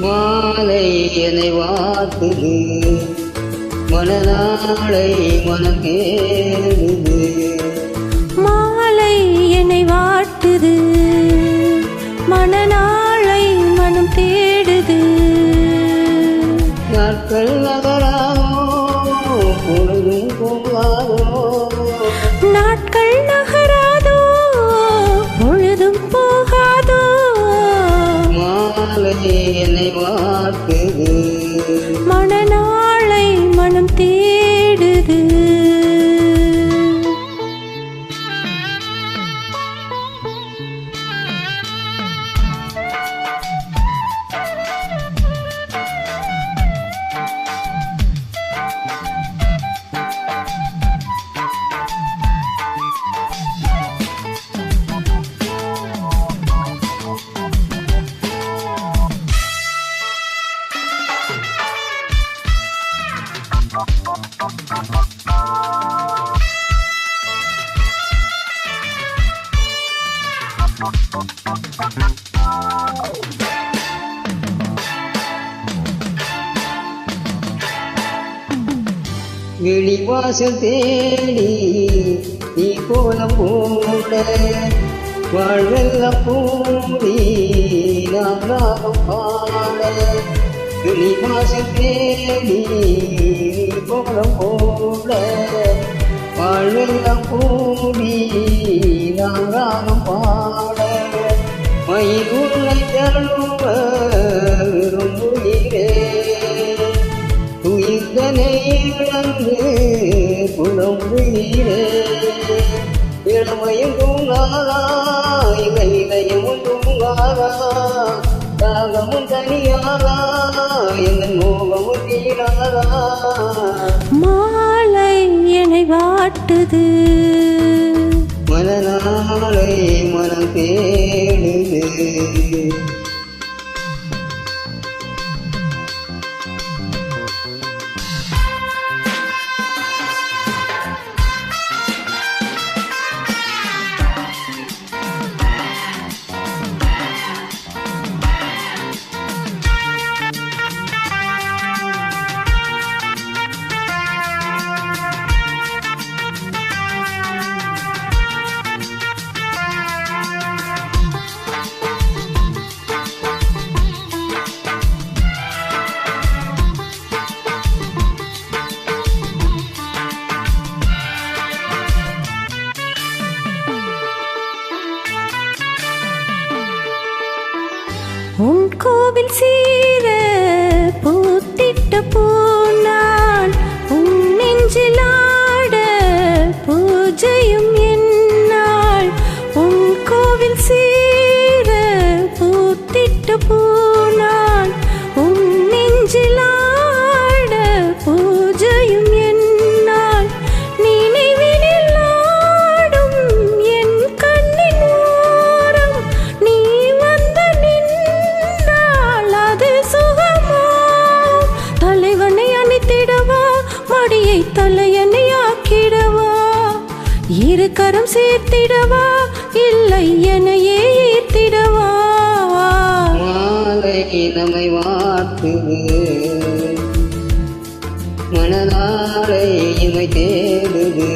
மாலை என்னை வாட்டுது, மனநாளை மனம் கேடுது. மாலை என்னை வாட்டுது, மனநாளை மனம் தேடுது. நாட்கள் நகராதோ, பொழுதும் போகாதோ. நாட்கள் நகராதோ, பொழுதும் போகாதோ. மாலை என்னை வாட்டுது, மனநாளை மனம் தேடுது. வெளிவாசல் தேடி நீ கோலம் போட, வாழ்வெல்லாம் கூடி நாம் ராகம் பாட. வெளிவாசல் தேடி நீ கோலம் போட, வாழ்வெல்லாம் கூடி நாம் ராகம் பாட. மயிலுன்னை தருவ விரும்புகிறே, உயிர்தனை இழந்து புலம்புகிறே. இளமையும் தூங்காதா, இளையமும் தூங்காதா, தாகமும் தனியாதா, என் மோகமும் தீராதா. மாலை என்னை வாட்டுது, மனநாளை மனம் தேடுது. உன் கோவில் சீர பூத்திட்ட பூநாள், உன் நெஞ்சிலாட பூஜையும் என்னால். உன் கோவில் சீர பூத்திட்ட பூநாள், உன் நெஞ்சிலாட பூஜையும் என்னால். நினைவினில் ஆடும் என் கண்ணின் ஓரம் நீ வந்த நின்றால் அது சுகமோ. தலைவனை அணைத்திடவா, மடியை தலையணை ஆக்கிடவா, இரு கரம் சேர்த்திடவா, இல்லை எனையே ஈர்த்திடவா. மாலை நம்மை வாட்டுது, மனநாளை இமை தேடுது.